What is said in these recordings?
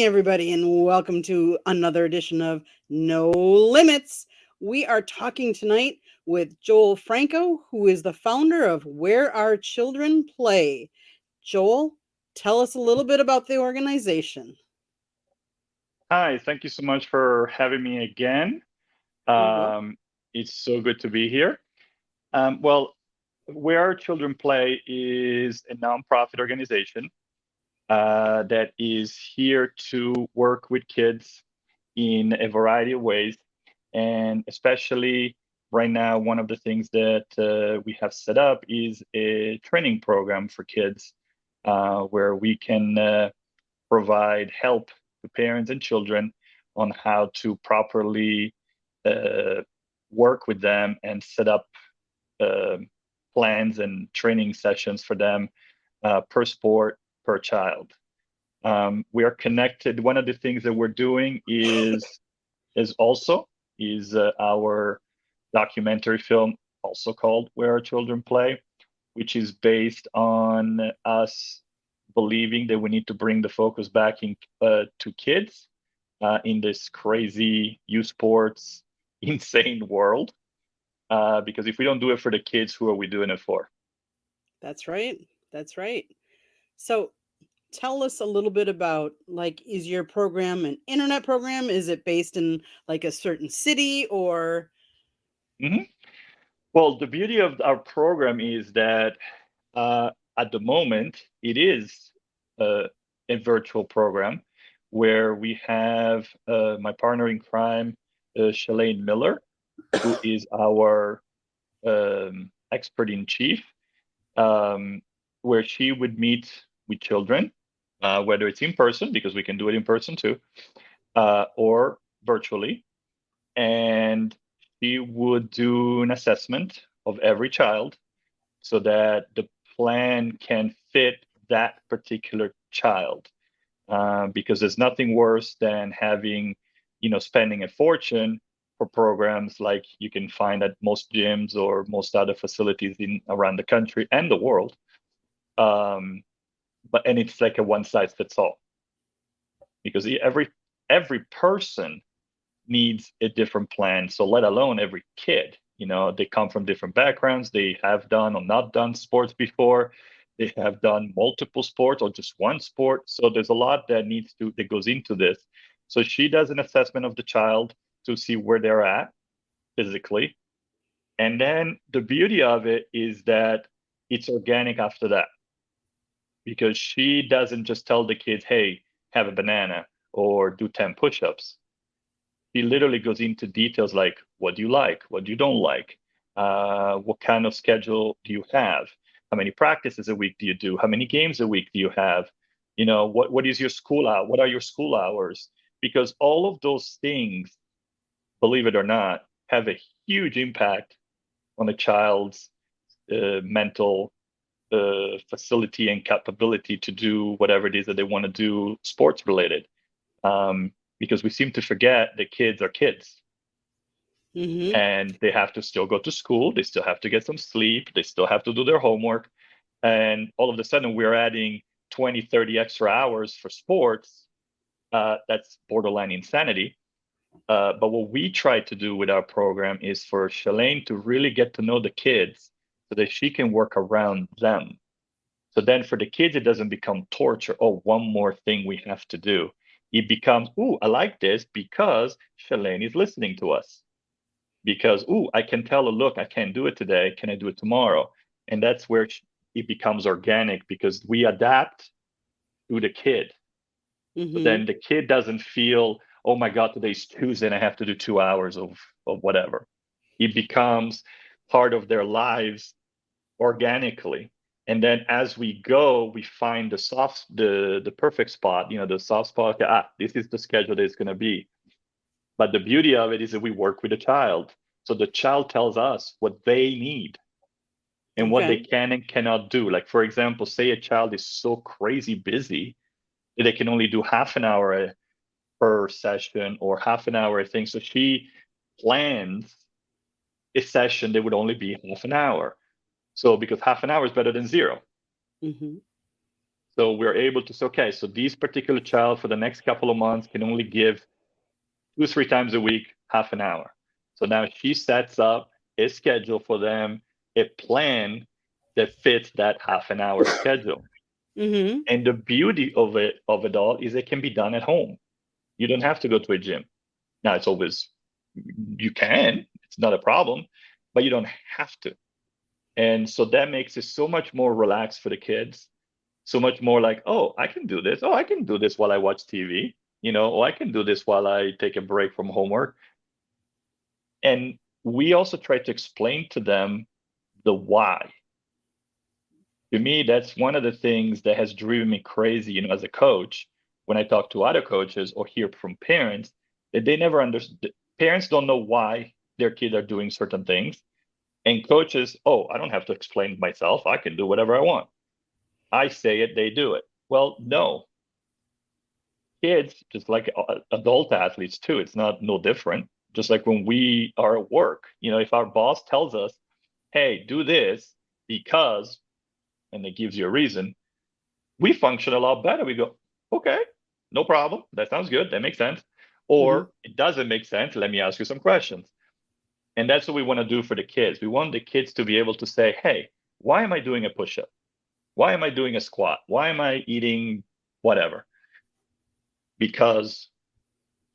everybody, and welcome to another edition of No Limits. We are talking tonight with Joel Franco, who is the founder of Where Our Children Play. Joel, tell us a little bit about the organization. Hi, thank you so much for having me again. You're welcome. It's so good to be here. Well, Where Our Children Play is a nonprofit organization that is here to work with kids in a variety of ways. And especially right now, one of the things that we have set up is a training program for kids where we can provide help to parents and children on how to properly uh, work with them and set up uh, plans and training sessions for them per sport, per child. We are connected. One of the things that we're doing is our documentary film, also called Where Our Children Play, which is based on us believing that we need to bring the focus back to kids in this crazy youth sports insane world. Because if we don't do it for the kids, who are we doing it for? That's right. That's right. So, tell us a little bit about is your program an internet program? Is it based in a certain city or Mhm. Well, the beauty of our program is that uh, at the moment it is uh, a virtual program where we have my partner in crime, Shalane Miller, who is our expert in chief, um, where she would meet with children, whether it's in person, because we can do it in person too, or virtually. And she would do an assessment of every child so that the plan can fit that particular child. Because there's nothing worse than having, spending a fortune for programs like you can find at most gyms or most other facilities in around the country and the world. Um, and it's like a one size fits all because every person needs a different plan. So let alone every kid, they come from different backgrounds. They have done or not done sports before. They have done multiple sports or just one sport. So there's a lot that goes into this. So she does an assessment of the child to see where they're at physically. And then the beauty of it is that it's organic after that because she doesn't just tell the kids, hey, have a banana or do 10 push-ups. He literally goes into details like what do you like, what you don't like, what kind of schedule do you have, how many practices a week do you do, how many games a week do you have, what is your school hour, what are your school hours? Because all of those things, believe it or not, have a huge impact on a child's mental facility and capability to do whatever it is that they want to do sports related. Because we seem to forget that kids are kids Mhm. and they have to still go to school. They still have to get some sleep. They still have to do their homework. And all of a sudden, we're adding 20, 30 extra hours for sports. That's borderline insanity. But what we try to do with our program is for Shalane to really get to know the kids so that she can work around them. So then for the kids, it doesn't become torture. Oh, one more thing we have to do. It becomes, ooh, I like this because Shalane is listening to us. Because, ooh, I can tell her, look, I can't do it today. Can I do it tomorrow? And that's where it becomes organic because we adapt to the kid. So Mhm. then the kid doesn't feel, oh my God, today's Tuesday and I have to do 2 hours of whatever. It becomes part of their lives organically. And then as we go, we find the perfect spot, the soft spot. This is the schedule that it's going to be. But the beauty of it is that we work with the child. So the child tells us what they need and what they Okay. can and cannot do. Like, for example, say a child is so crazy busy that they can only do half an hour per session or half an hour thing. So she plans a session that would only be half an hour. So because half an hour is better than zero. Mhm. So we're able to say, okay, so this particular child for the next couple of months can only give 2 or 3 times a week, half an hour. So now she sets up a schedule for them, a plan that fits that half an hour schedule. Mm-hmm. And the beauty of it all is it can be done at home. You don't have to go to a gym. Now it's always you can, it's not a problem, but you don't have to. And so that makes it so much more relaxed for the kids, so much more like, oh, I can do this. Oh, I can do this while I watch TV, oh, I can do this while I take a break from homework. And we also try to explain to them the why. To me, that's one of the things that has driven me crazy, as a coach, when I talk to other coaches or hear from parents, that they never understand. Parents don't know why their kids are doing certain things. And coaches, oh, I don't have to explain myself. I can do whatever I want. I say it, they do it. Well, no. Kids, just like adult athletes too, it's no different. Just like when we are at work, if our boss tells us, hey, do this because, and it gives you a reason, we function a lot better. We go, okay, no problem. That sounds good. That makes sense. Or it doesn't make sense. Let me ask you some questions. And that's what we want to do for the kids. We want the kids to be able to say, hey, why am I doing a push-up? Why am I doing a squat? Why am I eating whatever? Because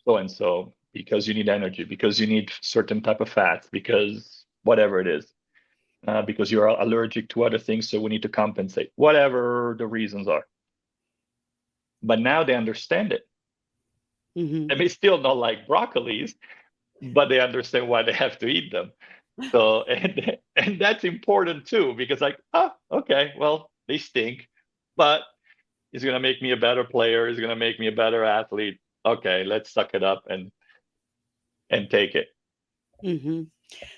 so and so, because you need energy, because you need certain type of fats, because whatever it is, because you're allergic to other things, so we need to compensate, whatever the reasons are. But now they understand it. Mm-hmm. They may still not like broccolis, but they understand why they have to eat them. So and that's important too, because like, oh, okay, well, they stink, but it's gonna make me a better player, it's gonna make me a better athlete. Okay, let's suck it up and take it. Mm-hmm.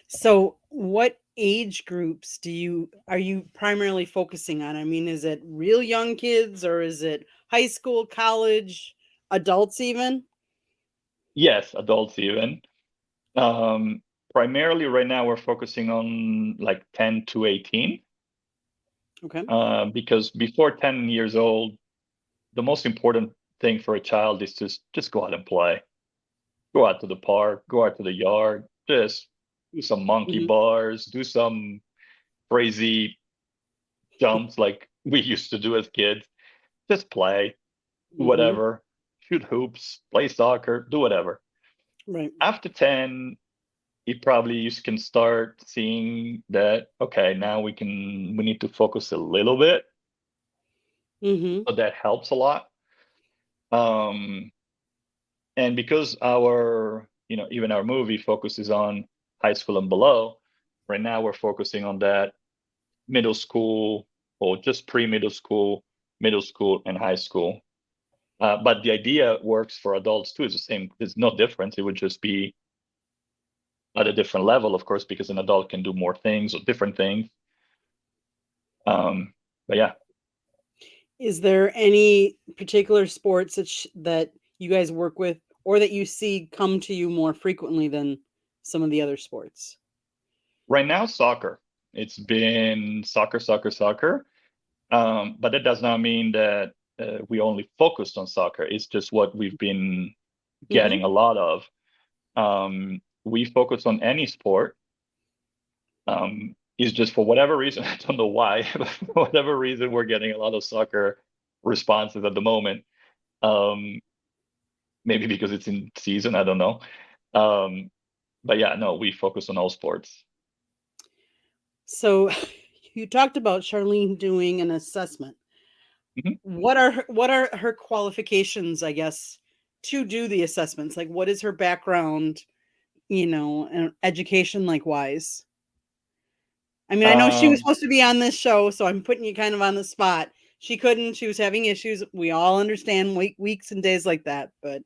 So what age groups are you primarily focusing on? I mean, is it real young kids or is it high school, college, adults even? Yes, adults even. Um, Primarily right now we're focusing on like 10 to 18, Okay. because before 10 years old, the most important thing for a child is to just go out and play. Go out to the park, go out to the yard, just do some monkey Mm-hmm. bars, do some crazy jumps like we used to do as kids. Just play, do Mm-hmm. whatever, shoot hoops, play soccer, do whatever. Right. After 10, you can start seeing that, okay, now we need to focus a little bit. Mm-hmm. So that helps a lot. Um, and because even our movie focuses on high school and below, right now we're focusing on that middle school or just pre-middle school, middle school, and high school. But the idea works for adults too. It's the same. There's no difference. It would just be at a different level, of course, because an adult can do more things or different things. But yeah. Is there any particular sports that you guys work with or that you see come to you more frequently than some of the other sports? Right now, soccer. It's been soccer, soccer, soccer. But that does not mean that we only focused on soccer. It's just what we've been Mm-hmm. getting a lot of. We focus on any sport. It's just for whatever reason, I don't know why, but for whatever reason, we're getting a lot of soccer responses at the moment. Maybe because it's in season, I don't know. But yeah, no, we focus on all sports. So you talked about Charlene doing an assessment. Mhm. What are her qualifications, I guess, to do the assessments? Like what is her background, and education like wise? I mean, I know she was Um, supposed to be on this show, so I'm putting you kind of on the spot. She couldn't, she was having issues. We all understand weeks and days like that, but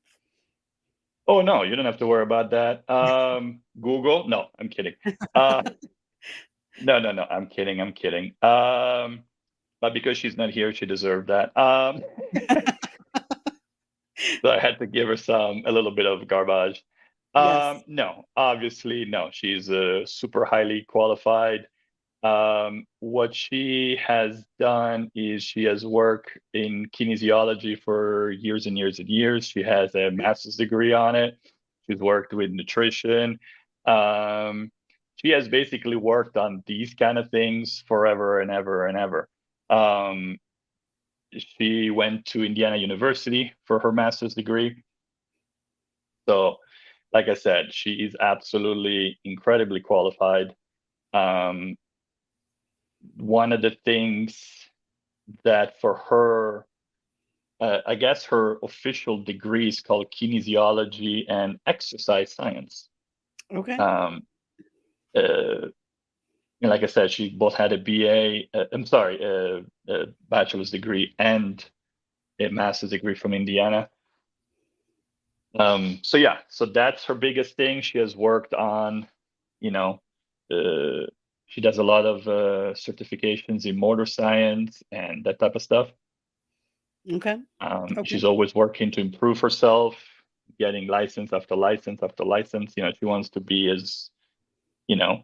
oh no, you don't have to worry about that. Google? No, I'm kidding. Uh, no, no, no, I'm kidding. I'm kidding. But because she's not here, she deserved that. So I had to give her a little bit of garbage. yes. No, obviously, no. She's super highly qualified. What she has done is she has worked in kinesiology for years and years and years. She has a master's degree on it. She's worked with nutrition. Um, she has basically worked on these kind of things forever and ever and ever. Um, she went to Indiana University for her master's degree. So, like I said, she is absolutely incredibly qualified. Um, One of the things that for her, I guess her official degree is called kinesiology and exercise science. Okay. Um, and like I said, she both had a BA, a bachelor's degree and a master's degree from Indiana. So yeah, so that's her biggest thing. She has worked on, you know, uh, she does a lot of certifications in motor science and that type of stuff. Okay. She's always working to improve herself, getting license after license after license. She wants to be as, you know,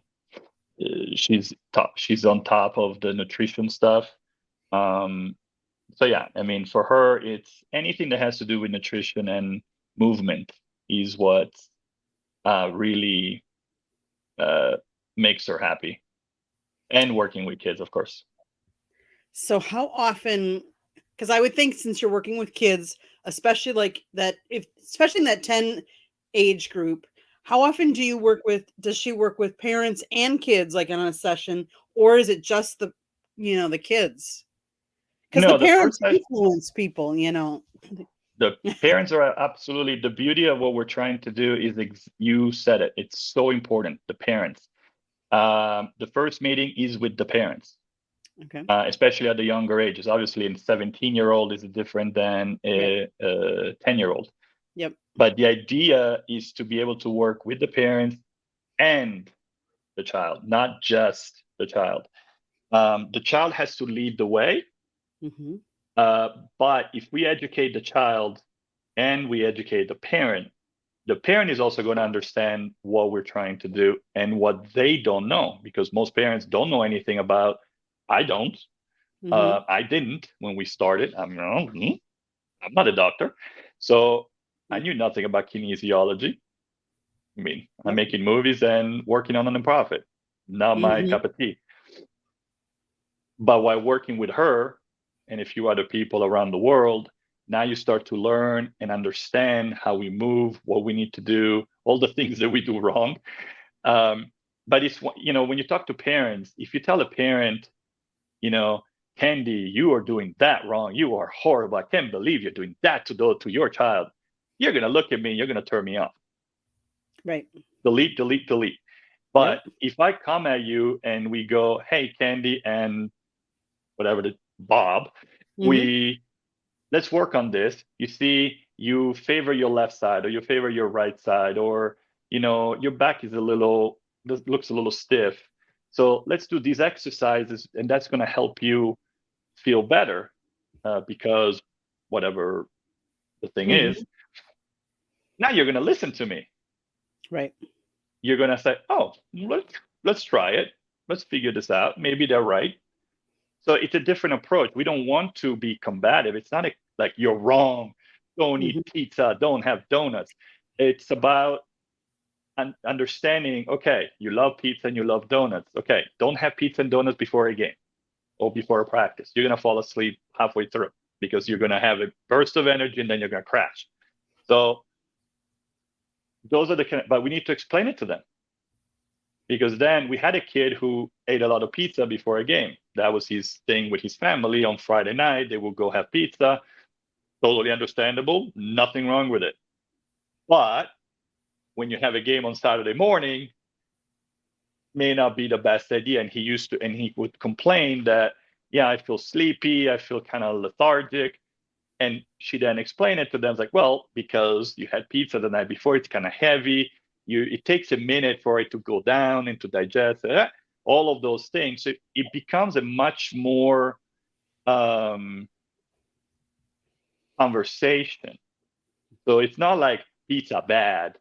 she's on top of the nutrition stuff. So yeah, I mean, for her, it's anything that has to do with nutrition and movement is what really makes her happy, and working with kids, of course. So how often, because I would think since you're working with kids, especially like that, especially in that 10 age group, how often does she work with parents and kids like on a session, or is it just the kids? Because the No, the parents first session, influence people. the parents are absolutely the beauty of what we're trying to do is you said it. It's so important. The parents. The first meeting is with the parents. Okay. Especially at the younger ages. Obviously, a 17-year-old is different than a 10-year-old. Yep. But the idea is to be able to work with the parents and the child, not just the child. The child has to lead the way. Mm-hmm. But if we educate the child and we educate the parent is also going to understand what we're trying to do and what they don't know, because most parents don't know anything about. I don't. Mm-hmm. I didn't when we started. I'm not a doctor, so I knew nothing about kinesiology. I mean, I'm Yep. making movies and working on a nonprofit. Not my Mm-hmm. cup of tea. But while working with her and a few other people around the world, now you start to learn and understand how we move, what we need to do, all the things that we do wrong. But it's, when you talk to parents, if you tell a parent, Candy, you are doing that wrong. You are horrible. I can't believe you're doing that to your child. You're going to look at me. You're going to turn me off. Right. Delete, delete, delete. But if I come at you and we go, hey, Candy and whatever, Bob, Mm-hmm. let's work on this. You see, you favor your left side or you favor your right side, or, your back is looks a little stiff. So let's do these exercises, and that's going to help you feel better, because whatever the thing Mm-hmm. is, now you're going to listen to me. Right. You're going to say, oh, let's try it. Let's figure this out. Maybe they're right. So it's a different approach. We don't want to be combative. It's not like you're wrong. Don't Mm-hmm. eat pizza. Don't have donuts. It's about understanding, okay, you love pizza and you love donuts. Okay, don't have pizza and donuts before a game or before a practice. You're going to fall asleep halfway through because you're going to have a burst of energy and then you're going to crash. So those are but we need to explain it to them, because then we had a kid who ate a lot of pizza before a game. That was his thing with his family. On Friday night, they would go have pizza. Totally understandable. Nothing wrong with it. But when you have a game on Saturday morning, may not be the best idea. And he would complain that, yeah, I feel sleepy. I feel kind of lethargic. And she then explained it to them, like, well, because you had pizza the night before, it's kind of heavy. It takes a minute for it to go down and to digest, all of those things. So it becomes a much more conversation. So it's not like pizza bad.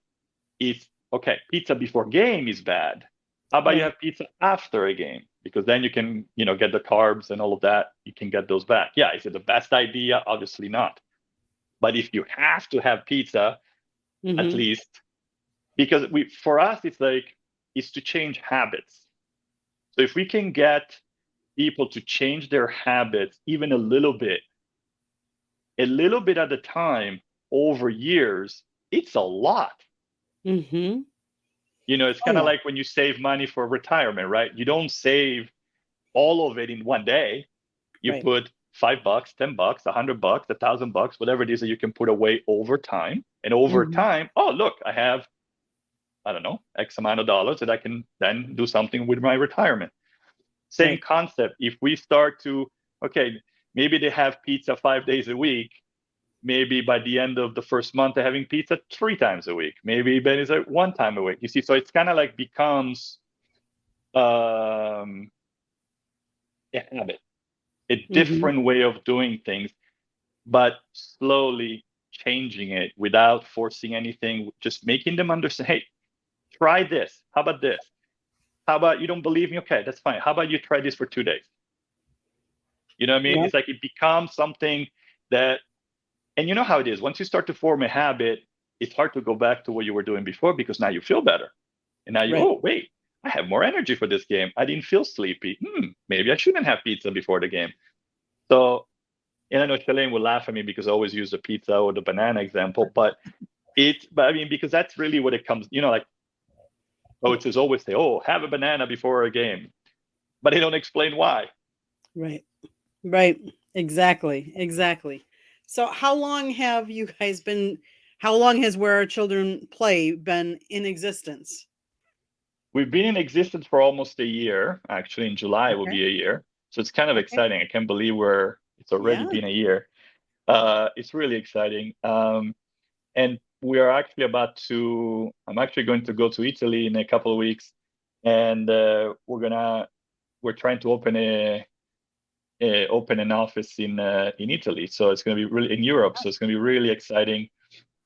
It's okay, pizza before game is bad. How about you Right. have pizza after a game? because then you can, get the carbs and all of that. You can get those back. Yeah, is it the best idea? Obviously not. But if you have to have pizza, at least, because for us, it's to change habits. So if we can get people to change their habits even a little bit at a time over years, it's a lot. Mm-hmm. It's Oh, kind of yeah. like when you save money for retirement, right? You don't save all of it in one day. You Right. put $5, $10, $100, $1,000, whatever it is that you can put away over time. And over Mm-hmm. time, oh, look, I have, I don't know, X amount of dollars that I can then do something with my retirement. Same Right. concept. If we start to, okay, maybe they have pizza 5 days a week. Maybe by the end of the first month, they're having pizza 3 times a week. Maybe Ben is like 1 time a week. You see, so it's kind of like becomes a habit, a Mm-hmm. different way of doing things, but slowly changing it without forcing anything, just making them understand, hey, try this. How about this? How about you don't believe me? Okay, that's fine. How about you try this for 2 days? You know what I mean? Yep. It's like it becomes something that, and you know how it is. Once you start to form a habit, it's hard to go back to what you were doing before because now you feel better. And now Right. oh, wait, I have more energy for this game. I didn't feel sleepy. Maybe I shouldn't have pizza before the game. So, and I know Shalane will laugh at me because I always use the pizza or the banana example, but I mean, because that's really what it comes, like coaches always say, oh, have a banana before a game, but they don't explain why. Right. Right. Exactly. Exactly. So how long has Where Our Children Play been in existence? We've been in existence for almost a year. Actually, in July will Okay. be a year. So it's kind of Okay. exciting. I can't believe it's already Yeah. been a year. It's really exciting. And I'm actually going to go to Italy in a couple of weeks, and we're trying to open an office in Italy. So it's going to be really in Europe. So it's going to be really exciting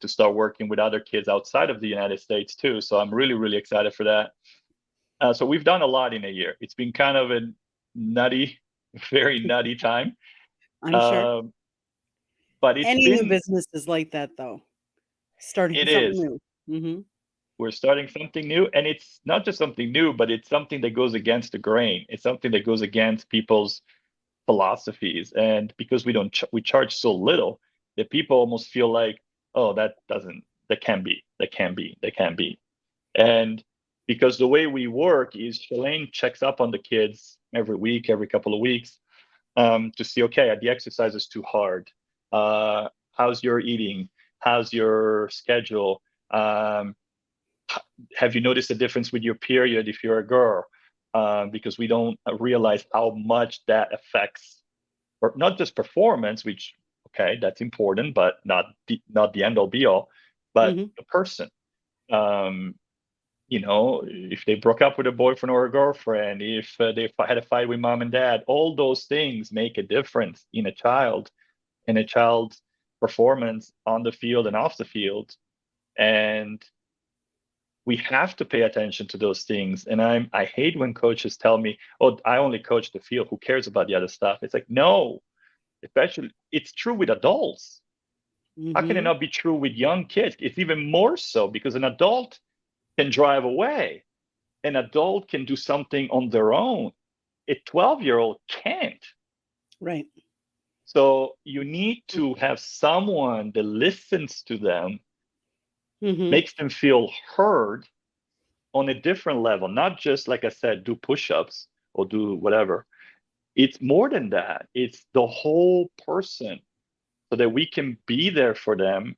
to start working with other kids outside of the United States too. So I'm really, really excited for that. So we've done a lot in a year. It's been kind of a nutty, very nutty time. I'm sure. Um, but Any new business is like that, though. Starting it something is. new. Mm-hmm. We're starting something new, and it's not just something new, but it's something that goes against the grain. It's something that goes against people's philosophies, and because we charge so little, that people almost feel like, oh, that can't be. And because the way we work is Shalane checks up on the kids every week, every couple of weeks, to see, okay, are the exercises too hard? How's your eating? How's your schedule? Um, have you noticed a difference with your period if you're a girl? Because we don't realize how much that affects, or not just performance, which, okay, that's important, but not the end all be all, but Mm-hmm. the person. Um, if they broke up with a boyfriend or a girlfriend, if they had a fight with mom and dad, all those things make a difference in a child's performance on the field and off the field. And we have to pay attention to those things. And I hate when coaches tell me, oh, I only coach the field. Who cares about the other stuff? It's like, no, especially it's true with adults. How can it Mm-hmm. not be true with young kids? It's even more so because an adult can drive away. An adult can do something on their own. A 12-year-old can't. Right. So you need to have someone that listens to them, Mm-hmm. makes them feel heard on a different level, not just, like I said, do push-ups or do whatever. It's more than that. It's the whole person so that we can be there for them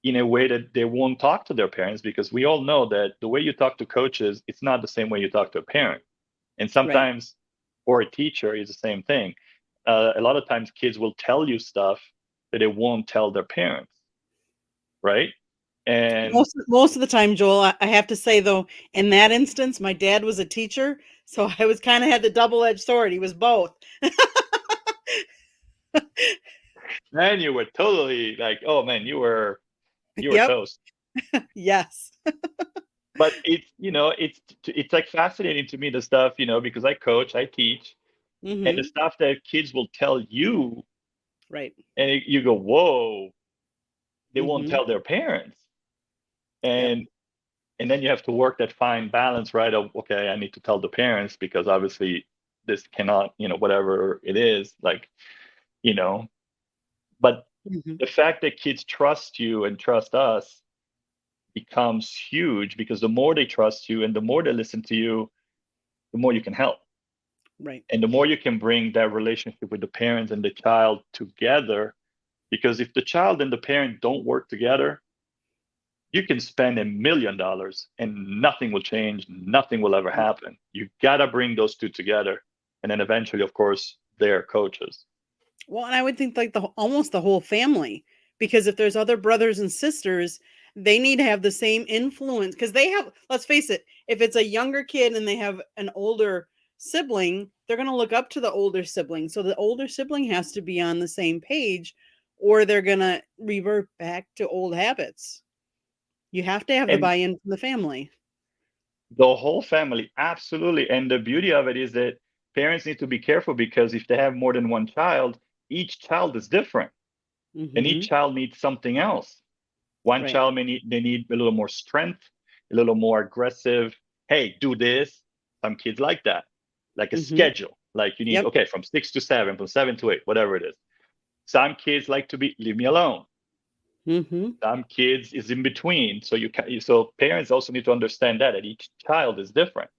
in a way that they won't talk to their parents, because we all know that the way you talk to coaches, it's not the same way you talk to a parent. And Right. sometimes, or a teacher, is the same thing. A lot of times kids will tell you stuff that they won't tell their parents, right? And Most of the time, Joel, I have to say though, in that instance, my dad was a teacher, so I was kind of had the double-edged sword. He was both. then you were totally like, oh man, you were Yep. toast. Yes. But it's like fascinating to me, the stuff, because I coach, I teach, and the Hmm. stuff that kids will tell you, Right. and you go, whoa, they won't Hmm. tell their parents. Yep. And then you have to work that fine balance, right? Of, okay, I need to tell the parents because obviously this cannot, whatever it is, like, you know, but Hmm. the fact that kids trust you and trust us becomes huge because the more they trust you and the more they listen to you, the more you can help. Right. And the more you can bring that relationship with the parents and the child together, because if the child and the parent don't work together, you can spend $1 million and nothing will change, nothing will ever happen. You gotta bring those two together. And then eventually, of course, they're coaches. Well, and I would think like almost the whole family, because if there's other brothers and sisters, they need to have the same influence because they have, let's face it, if it's a younger kid and they have an older sibling, they're going to look up to the older sibling. So the older sibling has to be on the same page or they're going to revert back to old habits. You have to have the And buy-in from the family. the whole family, absolutely. And the beauty of it is that parents need to be careful because if they have more than one child, each child is different and each Mhm. child needs something else. One Right. child they need a little more strength, a little more aggressive. Hey, do this. Some kids like that, like a Mhm. schedule. Like you need, Yep. okay, from 6 to 7, from 7 to 8, whatever it is. Some kids like to be leave me alone. Mhm. Some kids is in between. So so parents also need to understand that each child is different.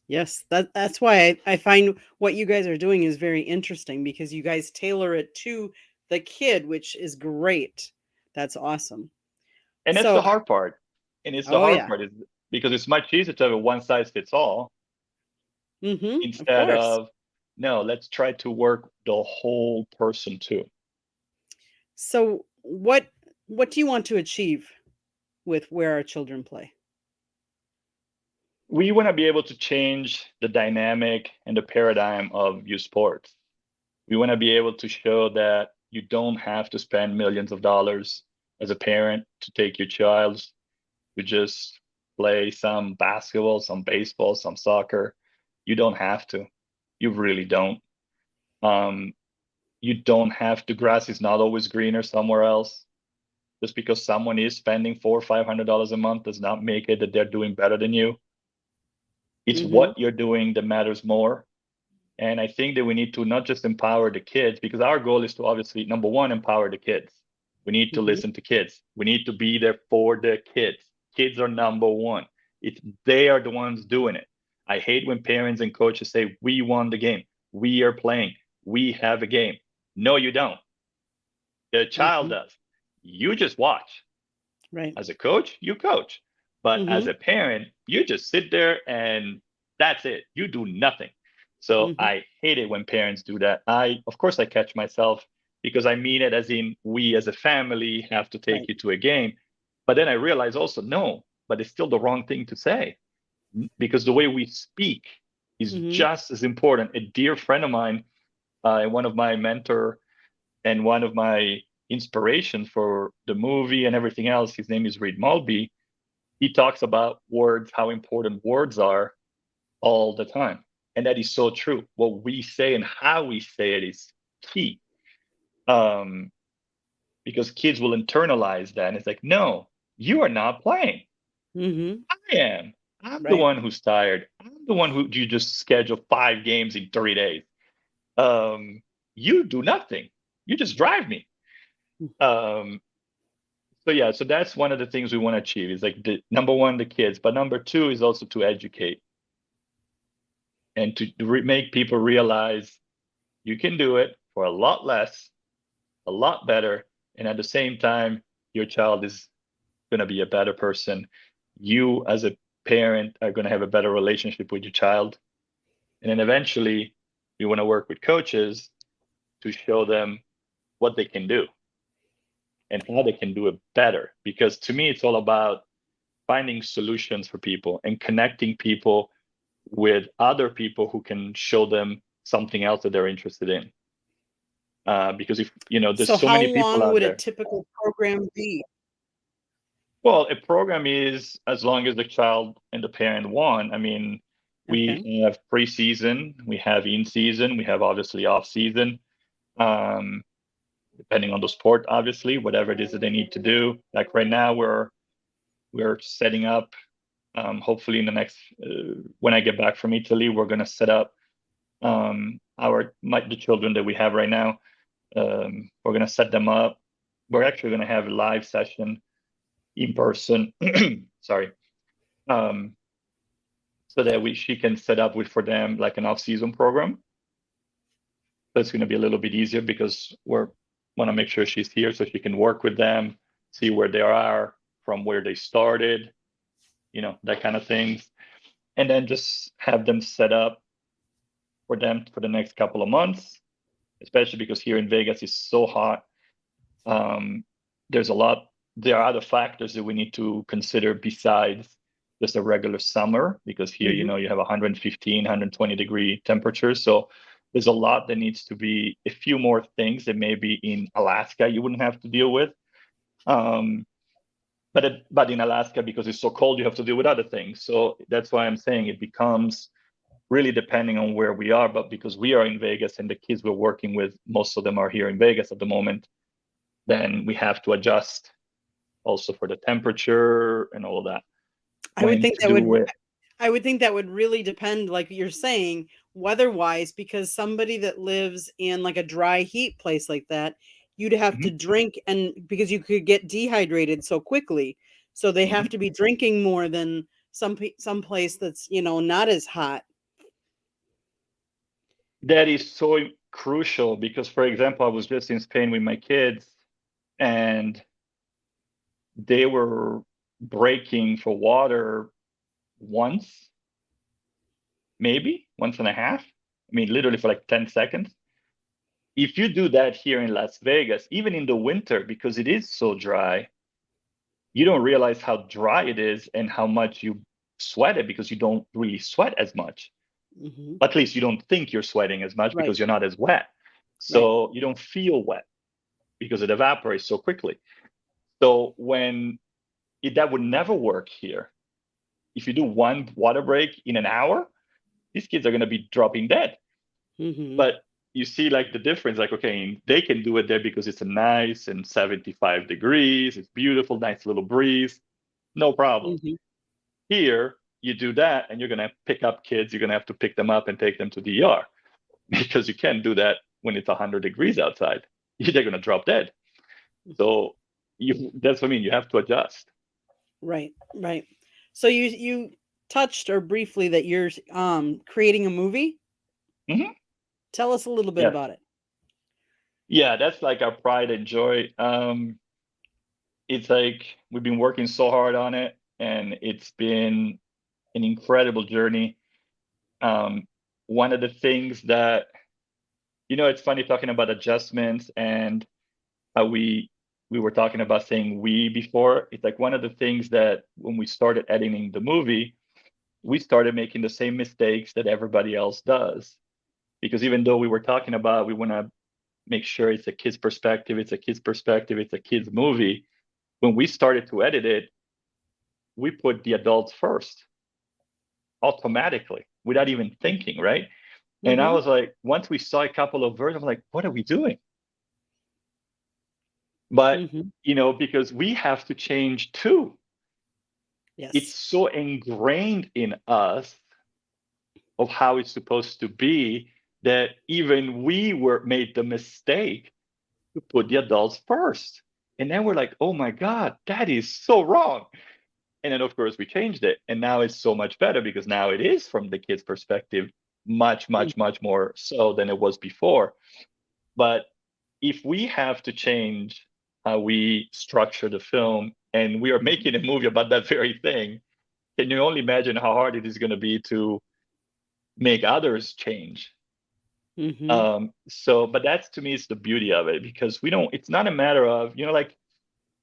Yes, that's why I find what you guys are doing is very interesting because you guys tailor it to the kid, which is great. That's awesome. And that's the So, hard part. And it's the oh hard yeah. part is because it's much easier to have a one size fits all Of instead course. of no, let's try to work the whole person too. So, what do you want to achieve with where our children play? We want to be able to change the dynamic and the paradigm of youth sports. We want to be able to show that you don't have to spend millions of dollars as a parent to take your child to just play some basketball, some baseball, some soccer. You don't have to. You really don't. Um, you don't have to. Grass is not always greener somewhere else. Just because someone is spending $400 or $500 a month does not make it that they're doing better than you. It's what Mhm. you're doing that matters more. And I think that we need to not just empower the kids, because our goal is to obviously, number one, empower the kids. We need to Mhm. listen to kids. We need to be there for the kids. Kids are number one. It's they are the ones doing it. I hate when parents and coaches say, we won the game. We are playing. We have a game. No, you don't. The child Mhm. does. You just watch. Right. As a coach, you coach. But as Mhm. a parent, you just sit there and that's it. You do nothing. So Mhm. I hate it when parents do that. Of course, I catch myself because I mean it as in we as a family have to take Right. you to a game. But then I realize also, no, but it's still the wrong thing to say because the way we speak is Mhm. just as important. A dear friend of mine, one of my mentor and one of my inspirations for the movie and everything else, his name is Reed Mulvey. He talks about words, how important words are all the time. And that is so true. What we say and how we say it is key. Um, because kids will internalize that. And it's like, no, you are not playing. Mhm. I am. I'm the Right. one who's tired. I'm the one who you just schedule 5 games in 3 days. Um, you do nothing. You just drive me. Um, so yeah, so that's one of the things we want to achieve is like the number one, the kids, but number two is also to educate and to make people realize you can do it for a lot less, a lot better, and at the same time, your child is going to be a better person. You, as a parent, are going to have a better relationship with your child. And then eventually, we want to work with coaches to show them what they can do and how they can do it better. Because to me, it's all about finding solutions for people and connecting people with other people who can show them something else that they're interested in. Because if there's So so how many people long out would a there. typical program be? Well, a program is as long as the child and the parent want. I mean, Okay. we have preseason, we have in season, we have obviously off season. Um, Depending on the sport, obviously, whatever it is that they need to do. Like right now, we're setting up. Hopefully, in the next when I get back from Italy, we're gonna set up the children that we have right now. We're gonna set them up. We're actually gonna have a live session in person. Sorry, um, so that she can set up with for them like an off-season program. That's going to be a little bit easier because we're want to make sure she's here so she can work with them, see where they are from where they started, that kind of things, and then just have them set up for them for the next couple of months, especially because here in Vegas it's so hot. Um, there's a lot. There are other factors that we need to consider besides just a regular summer, because here, Hmm. you have 115, 120-degree temperatures. So there's a lot that needs to be a few more things that maybe in Alaska you wouldn't have to deal with. Um, but in Alaska, because it's so cold, you have to deal with other things. So that's why I'm saying it becomes really depending on where we are. But because we are in Vegas and the kids we're working with, most of them are here in Vegas at the moment, then we have to adjust also for the temperature and all of that. I would When think to that do would it. I would think that would really depend, like you're saying, weather-wise, because somebody that lives in like a dry heat place like that, you'd have to Mhm, drink, and because you could get dehydrated so quickly. So they have mhm. to be drinking more than some place that's, not as hot. That is so crucial because, for example, I was just in Spain with my kids and they were breaking for water once, maybe once and a half. I mean, literally for like 10 seconds. If you do that here in Las Vegas, even in the winter, because it is so dry, you don't realize how dry it is and how much you sweat it because you don't really sweat as much. Hmm. At least you don't think you're sweating as much Right, because you're not as wet. right. So you don't feel wet because it evaporates so quickly. So that would never work here. If you do one water break in an hour, these kids are going to be dropping dead. Hmm. But you see like the difference, like, okay, they can do it there because it's a nice and 75 degrees. It's beautiful, nice little breeze. No problem. Hmm. Here, you do that and you're going to pick up kids. You're going to have to pick them up and take them to the ER because you can't do that when it's 100 degrees outside. They're going to drop dead. So that's what I mean. You have to adjust. Right, right. So you touched or briefly that you're creating a movie. Hmm. Tell us a little bit Yeah. about it. Yeah, that's like our pride and joy. It's like we've been working so hard on it, and it's been an incredible journey. Um, One of the things that, it's funny talking about adjustments and how we were talking about saying we before. It's like one of the things that when we started editing the movie, we started making the same mistakes that everybody else does. Because even though we were talking about we want to make sure it's a kid's perspective, it's a kid's perspective, it's a kid's movie, when we started to edit it, we put the adults first automatically without even thinking, right? And I Hmm. was like, once we saw a couple of versions, I'm like, what are we doing? But, Hmm. because we have to change too. It's Yes. so ingrained in us of how it's supposed to be that even we were made the mistake to put the adults first. And then we're like, oh my God, that is so wrong. And then, of course, we changed it. And now it's so much better because now it is from the kid's perspective, much, Mm. much, much more so than it was before. But if we have to change how we structure the film and we are making a movie about that very thing, can you only imagine how hard it is going to be to make others change? Mhm. But that's to me is the beauty of it because it's not a matter of, like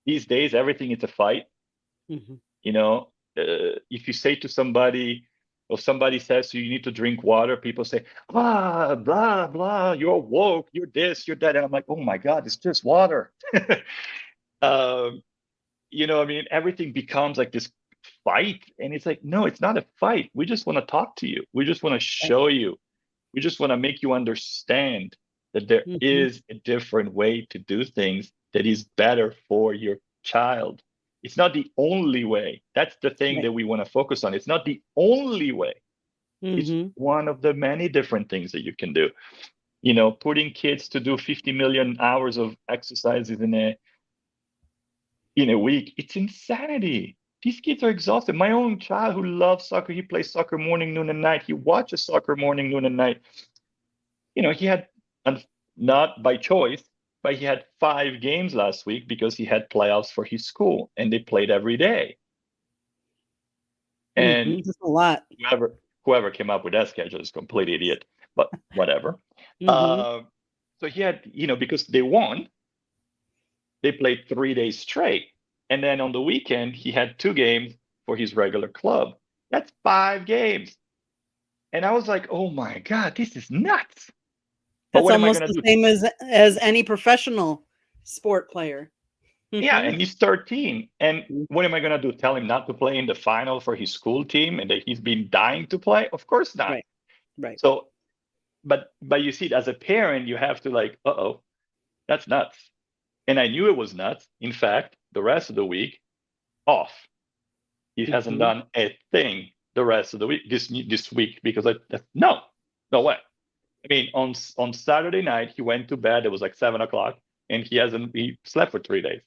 these days, everything is a fight. Mhm. You know, if you say to somebody, or somebody says you need to drink water, people say, blah, blah, blah, you're woke, you're this, you're that. And I'm like, oh my God, it's just water. um, I mean, everything becomes like this fight, and it's like, no, it's not a fight. We just want to talk to you. We just want to Right. show you. We just want to make you understand that there Hmm. is a different way to do things that is better for your child. It's not the only way. That's the thing Right. that we want to focus on. It's not the only way. It's Hmm. one of the many different things that you can do. Putting kids to do 50 million hours of exercises in a week, it's insanity. These kids are exhausted. My own child who loves soccer, he plays soccer morning, noon, and night. He watches soccer morning, noon, and night. He had, not by choice, but he had 5 games last week because he had playoffs for his school, and they played every day. And Just a lot. whoever came up with that schedule is a complete idiot, but whatever. Hmm. Uh, so he had, because they won, they played 3 days straight. And then on the weekend, he had 2 games for his regular club. That's 5 games. And I was like, oh my God, this is nuts. But That's what am I almost going the to do? same as any professional sport player. Yeah, Hmm. and he's 13. And what am I going to do? Tell him not to play in the final for his school team and that he's been dying to play? Of course not. Right. Right. So, but you see, as a parent, you have to like, uh-oh, that's nuts. And I knew it was nuts. In fact, the rest of the week, off. He hasn't Hmm. done a thing the rest of the week, this week, because no way. I mean, on Saturday night, he went to bed. It was like 7 o'clock, and he slept for 3 days.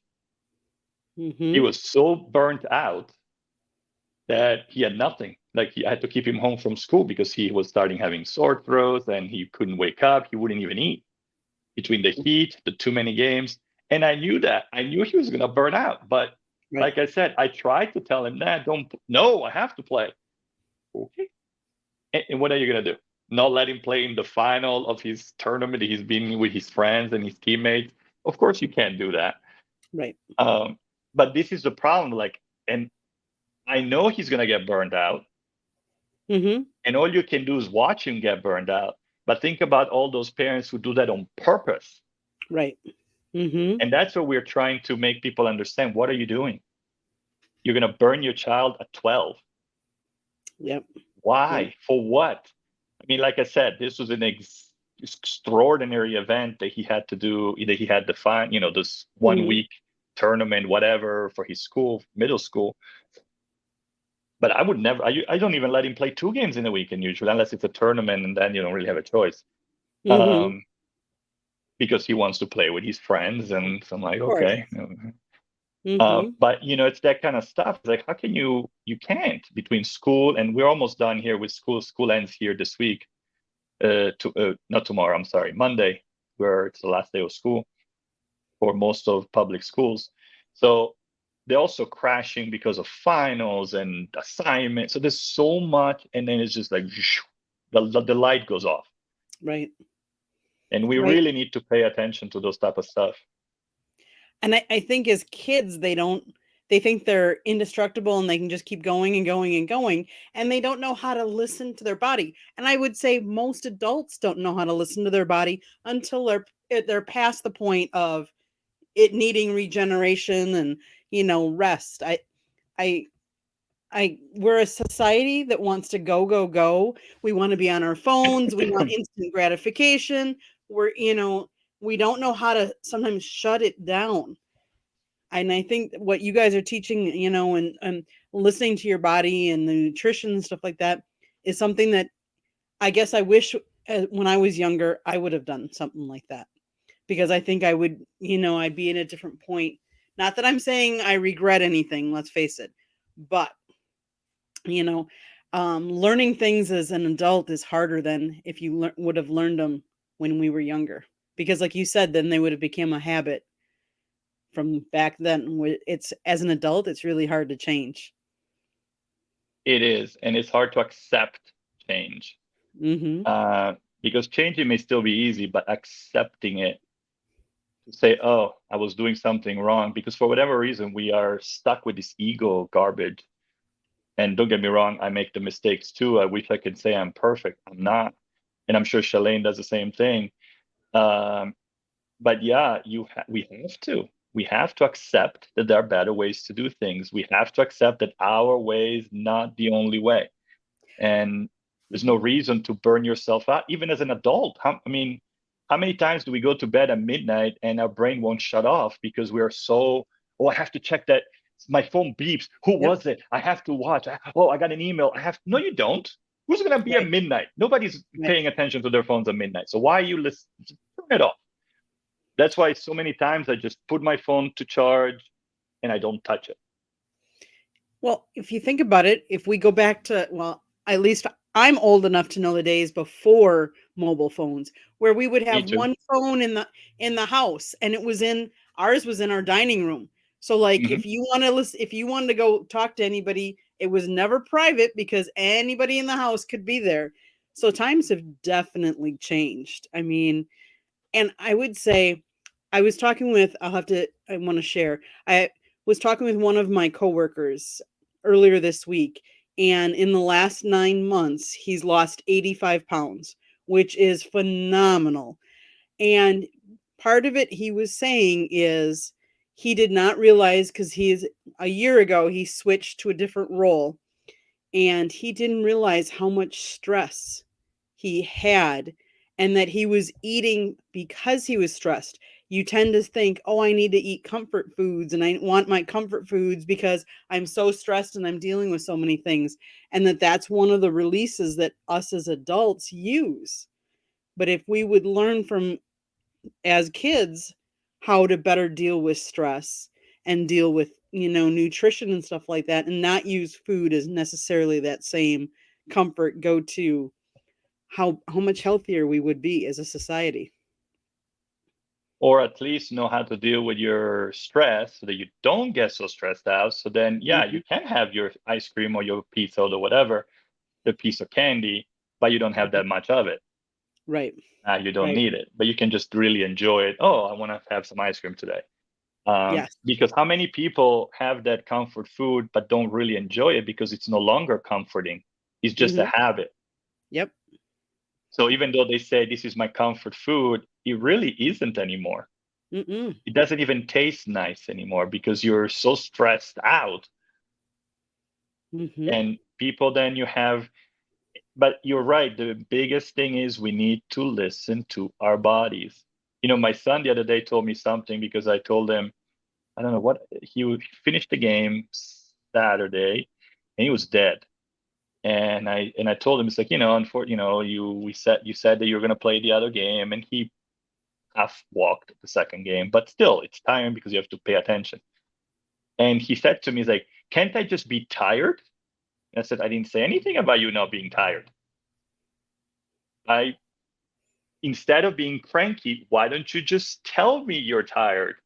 He Hmm. was so burnt out that he had nothing. Like I had to keep him home from school because he was starting having sore throats and he couldn't wake up. He wouldn't even eat between the heat, the too many games. And I knew that. I knew he was going to burn out. But Right. like I said, I tried to tell him that, no, I have to play. Okay. And what are you going to do? Not let him play in the final of his tournament that he's been with his friends and his teammates? Of course, you can't do that. Right. Um, but this is the problem. Like, and I know he's going to get burned out. Hmm. And all you can do is watch him get burned out. But think about all those parents who do that on purpose. Right. Hmm. And that's what we're trying to make people understand. What are you doing? You're going to burn your child at 12. Yep. Yep. Why? For what? I mean, like I said, this was an extraordinary event that he had to do. That he had to find, this one Hmm. week tournament, whatever, for his school, middle school. But I would never, I don't even let him play 2 games in a weekend usually, unless it's a tournament and then you don't really have a choice. Hmm. Um, because he wants to play with his friends. And so I'm like, Of course. okay. Hmm. But it's that kind of stuff. It's like, how can you can't between school, and we're almost done here with school. School ends here this week. Not tomorrow. I'm sorry, Monday, where it's the last day of school for most of public schools. So they're also crashing because of finals and assignments. So there's so much, and then it's just like the light goes off, Right. and we Right. really need to pay attention to those type of stuff. And I think as kids, they think they're indestructible and they can just keep going and going and going. And they don't know how to listen to their body. And I would say most adults don't know how to listen to their body until they're past the point of it needing regeneration and, rest. I we're a society that wants to go, go, go. We want to be on our phones. We want instant gratification. We don't know how to sometimes shut it down. And I think what you guys are teaching, and listening to your body and the nutrition and stuff like that is something that I guess I wish when I was younger, I would have done something like that because I think I would, I'd be in a different point. Not that I'm saying I regret anything, let's face it, but you know, learning things as an adult is harder than if you would have learned them when we were younger. Because, like you said, then they would have become a habit from back then. It's as an adult, it's really hard to change. It is, and it's hard to accept change. Mm-hmm. uh, because changing may still be easy, but accepting it, to say, oh, I was doing something wrong, because for whatever reason, we are stuck with this ego garbage. And don't get me wrong, I make the mistakes too. I wish I could say I'm perfect. I'm not. And I'm sure Shalane does the same thing. Um, but yeah, we have to. We have to accept that there are better ways to do things. We have to accept that our way is not the only way. And there's no reason to burn yourself out, even as an adult. I mean, how many times do we go to bed at midnight and our brain won't shut off because we are so, oh, I have to check that my phone beeps. Who Yep. was it? I have to watch. Oh, I got an email. No, you don't. Who's going to be at Right. midnight? Nobody's Right. paying attention to their phones at midnight. So why are you listening? Just turn it off. That's why so many times I just put my phone to charge and I don't touch it. Well, if you think about it, if we go back to, well, at least I'm old enough to know the days before mobile phones, where we would Me have too. one phone in the house, and ours was in our dining room. So like Mhm. if you want to listen, if you wanted to go talk to anybody, it was never private because anybody in the house could be there. So times have definitely changed. I mean, and I would say I was talking with I want to share. I was talking with one of my coworkers earlier this week, and in the last 9 months, he's lost 85 pounds, which is phenomenal. And part of it he was saying is he did not realize because he's a year ago he switched to a different role, and he didn't realize how much stress he had and that he was eating because he was stressed. You tend to think, oh, I need to eat comfort foods and I want my comfort foods because I'm so stressed and I'm dealing with so many things. And that's one of the releases that us as adults use. But if we would learn from as kids how to better deal with stress and deal with nutrition and stuff like that, and not use food as necessarily that same comfort go to, how much healthier we would be as a society. Or at least know how to deal with your stress so that you don't get so stressed out. So then, yeah, Mhm. you can have your ice cream or your pizza or whatever, the piece of candy, but you don't have that much of it. Right. You don't Right. need it, but you can just really enjoy it. Oh, I want to have some ice cream today. Yes. Because how many people have that comfort food but don't really enjoy it because it's no longer comforting? It's just a Hmm. habit. Yep. So even though they say this is my comfort food, it really isn't anymore. Mm-mm. It doesn't even taste nice anymore because you're so stressed out. Hmm. And people then you have, but you're right. The biggest thing is we need to listen to our bodies. My son the other day told me something because I told him, I don't know what, he finished the game Saturday and he was dead. And I told him, it's like, you said that you were gonna play the other game, and he half walked the second game, but still it's tiring because you have to pay attention. And he said to me, he's like, can't I just be tired? And I said, I didn't say anything about you not being tired. I Instead of being cranky, why don't you just tell me you're tired?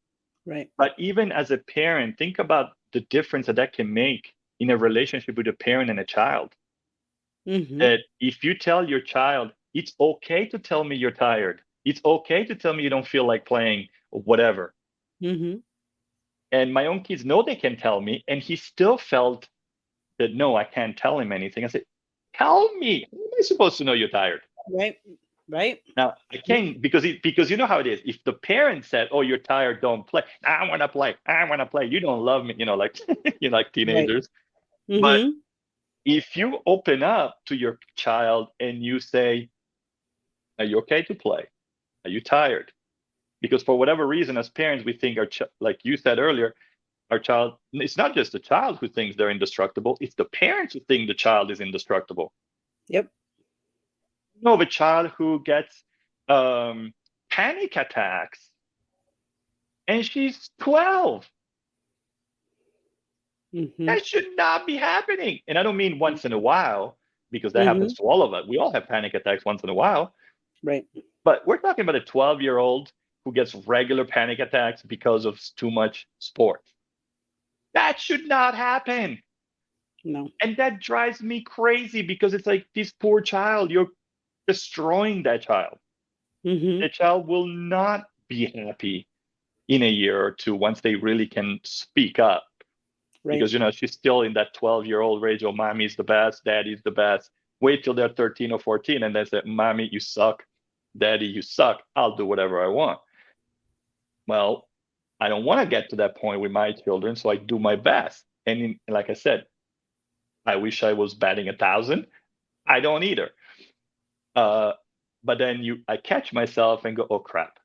Right. But even as a parent, think about the difference that can make in a relationship with a parent and a child. Hmm. That if you tell your child, it's okay to tell me you're tired, it's okay to tell me you don't feel like playing or whatever. Hmm. And my own kids know they can tell me, and he still felt that no, I can't tell him anything. I said, tell me. How am I supposed to know you're tired? Right. Right. Now I Yep. can't because you know how it is. If the parent said, "Oh, you're tired, don't play," I want to play. I want to play. You don't love me, like like Right. teenagers. But Hmm. if you open up to your child and you say, "Are you okay to play? Are you tired?" Because for whatever reason, as parents, we think like you said earlier, our child. It's not just the child who thinks they're indestructible; it's the parents who think the child is indestructible. Yep. Of a child who gets um, panic attacks and she's 12. Hmm. That should not be happening. And I don't mean once in a while, because that Hmm. happens to all of us. We all have panic attacks once in a while. Right. But we're talking about a 12-year-old who gets regular panic attacks because of too much sport. That should not happen. No. And that drives me crazy because it's like this poor child, you're destroying that child. Hmm. The child will not be happy in a year or two once they really can speak up, Right. because she's still in that 12-year-old range. Oh, mommy's the best, daddy's the best. Wait till they're 13 or 14 and then say, mommy, you suck, daddy, you suck, I'll do whatever I want. Well, I don't want to get to that point with my children, so I do my best. And like I said, I wish I was batting 1,000. I don't either. But then I catch myself and go, oh crap,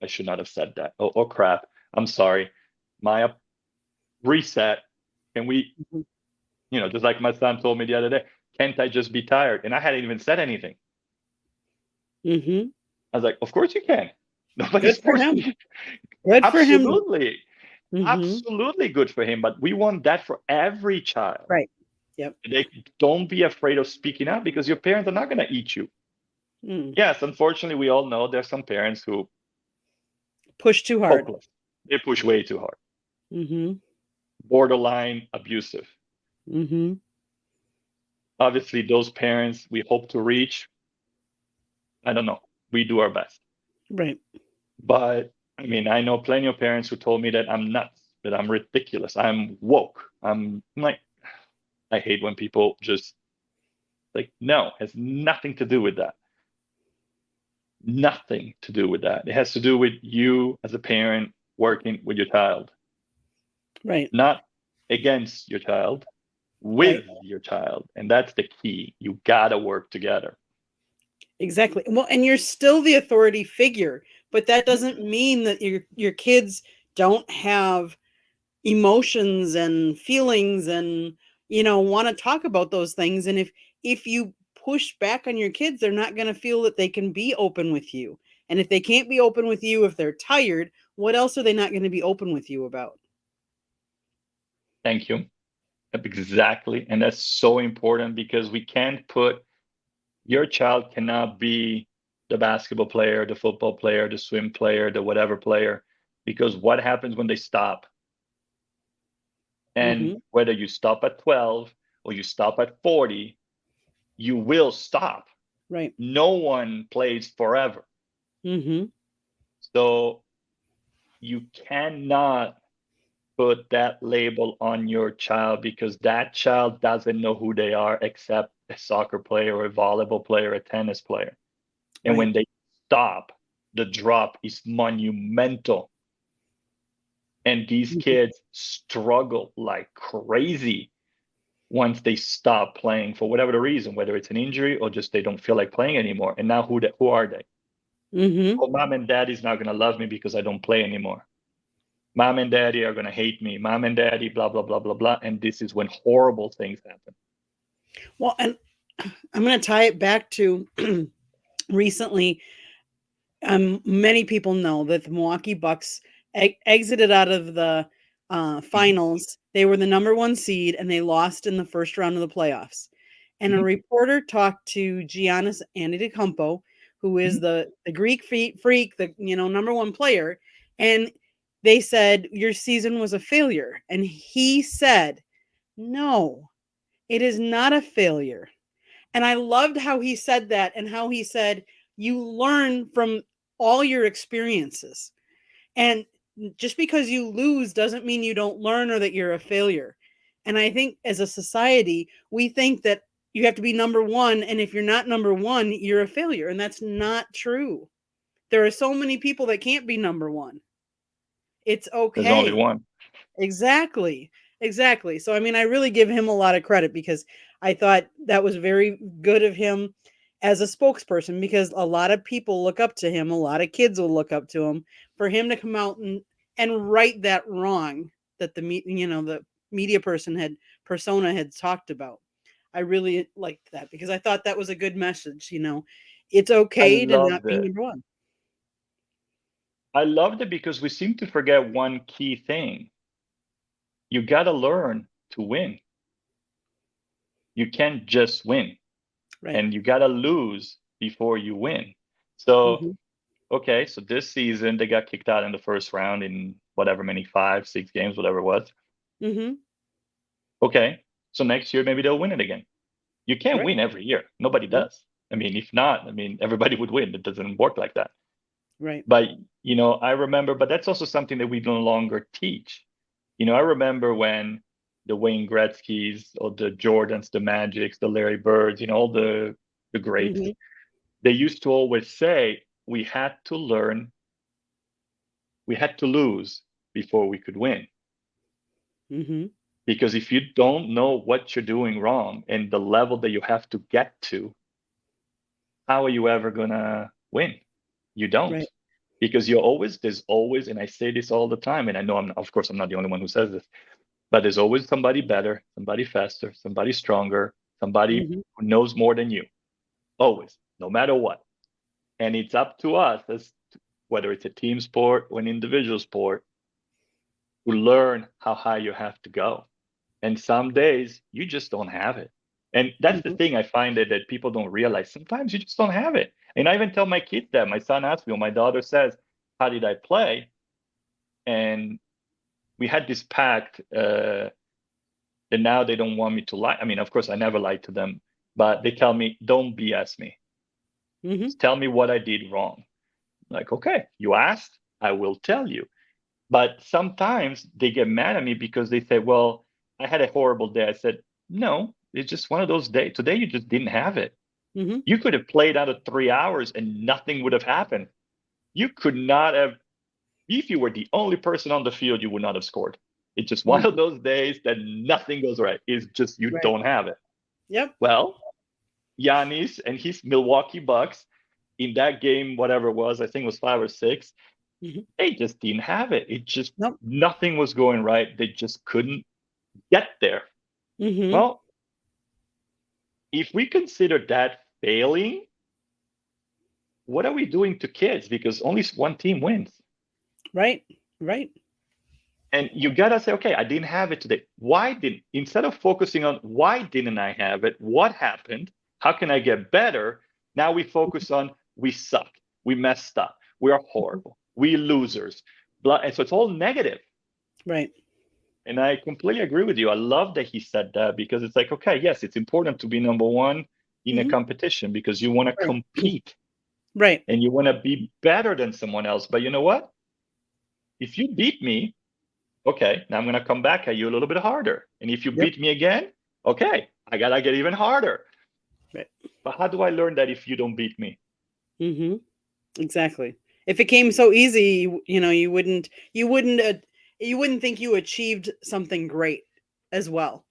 I should not have said that. Oh crap, I'm sorry. My reset. Can we, Mhm. just like my son told me the other day, can't I just be tired? And I hadn't even said anything. Mhm. I was like, of course you can. Nobody's Good for forcing him. you. Good for him. Absolutely. Mhm. Absolutely good for him. But we want that for every child. Right. Yep. They don't be afraid of speaking out because your parents are not going to eat you. Mm. Yes, unfortunately, we all know there's some parents who Push too hard. hopeless. They push way too hard. Mhm. Borderline abusive. Mhm. Obviously, those parents we hope to reach. I don't know. We do our best. Right. But I mean, I know plenty of parents who told me that I'm nuts, that I'm ridiculous, I'm woke. I'm like, I hate when people just like, no, has nothing to do with that. Nothing to do with that. It has to do with you as a parent working with your child, Right. not against your child, Right. with your child. And that's the key. You gotta work together. Exactly. Well, and you're still the authority figure, but that doesn't mean that your kids don't have emotions and feelings and want to talk about those things. And if you push back on your kids, they're not going to feel that they can be open with you. And if they can't be open with you, if they're tired, what else are they not going to be open with you about? Thank you. Exactly. And that's so important because we can't put your child cannot be the basketball player, the football player, the swim player, the whatever player, because what happens when they stop? And Mm-hmm. whether you stop at 12 or you stop at 40, you will stop. Right. No one plays forever. Mm-hmm. So you cannot put that label on your child because that child doesn't know who they are except a soccer player or a volleyball player, a tennis player. And Right. when they stop, the drop is monumental. And these Mhm. kids struggle like crazy once they stop playing for whatever the reason, whether it's an injury or just they don't feel like playing anymore. And now who are they? Mm-hmm. Oh, mom and daddy's not gonna love me because I don't play anymore. Mom and daddy are gonna hate me. Mom and daddy, blah blah blah blah blah. And this is when horrible things happen. Well, and I'm going to tie it back to recently. Many people know that the Milwaukee Bucks exited out of the Mhm, finals. They were the number one seed and they lost in the first round of the playoffs. And a mhm, reporter talked to Giannis Antetokounmpo, who is mhm. the Greek freak, the number one player, and they said your season was a failure, and he said, "No, it is not a failure." And I loved how he said that and how he said, you learn from all your experiences. And just because you lose doesn't mean you don't learn or that you're a failure. And I think as a society, we think that you have to be number one. And if you're not number one, you're a failure. And that's not true. There are so many people that can't be number one. It's There's only okay. one. Exactly. Exactly. So I mean, I really give him a lot of credit because I thought that was very good of him as a spokesperson because a lot of people look up to him, a lot of kids will look up to him for him to come out and right that wrong that the media persona had talked about. I really liked that because I thought that was a good message. It's I okay to not loved be it. number one. I loved it because we seem to forget one key thing. You gotta learn to win. You can't just win. Right. And you gotta lose before you win. So, Mhm. okay, so this season they got kicked out in the first round in whatever many 5, 6 games, whatever it was. Mhm. Okay, so next year maybe they'll win it again. You can't Right. win every year. Nobody Nope. does. I mean, if not, I mean, everybody would win. It doesn't work like that. Right. But, I remember, but that's also something that we no longer teach. I remember when the Wayne Gretzky's or the Jordans, the Magics, the Larry Birds, all the greats, Mhm. they used to always say we had to learn, we had to lose before we could win. Mm-hmm. Because if you don't know what you're doing wrong and the level that you have to get to, how are you ever gonna win? You don't. Right. Because there's always, and I say this all the time, and I know of course I'm not the only one who says this, but there's always somebody better, somebody faster, somebody stronger, somebody Mm-hmm. who knows more than you. Always, no matter what. And it's up to us, whether it's a team sport or an individual sport, to learn how high you have to go. And some days you just don't have it. And that's the Mm-hmm. thing I find that people don't realize. Sometimes you just don't have it. And I even tell my kids that. My son asks me, or my daughter says, how did I play? And we had this pact that now they don't want me to lie. I mean, of course, I never lied to them, but they tell me, don't BS me. Mm-hmm. Just tell me what I did wrong. Like, okay, you asked, I will tell you. But sometimes they get mad at me because they say, well, I had a horrible day. I said, no, it's just one of those days. Today you just didn't have it. Mm-hmm. You could have played out of 3 hours and nothing would have happened. You could not have, if you were the only person on the field, you would not have scored. It's just one of those days that nothing goes right. It's just you Right. don't have it. Yep. Well, Giannis and his Milwaukee Bucks in that game, whatever it was, I think it was 5 or 6, Mm-hmm. they just didn't have it. It just, Nope. nothing was going right. They just couldn't get there. Mm-hmm. Well, if we consider that failing, what are we doing to kids? Because only one team wins. Right. Right. And you gotta say, okay, I didn't have it today. Instead of focusing on why didn't I have it, what happened, how can I get better? Now we focus on we suck, we messed up, we are horrible, we losers. And so it's all negative. Right. And I completely agree with you. I love that he said that because it's like, okay, yes, it's important to be number one in a Mm-hmm. competition because you want to Right. compete Right. and you want to be better than someone else. But you know what? If you beat me, okay, now I'm going to come back at you a little bit harder. And if you Yep. beat me again, okay, I got to get even harder. Right. But how do I learn that if you don't beat me? Mm-hmm. Exactly. If it came so easy, you wouldn't think you achieved something great as well.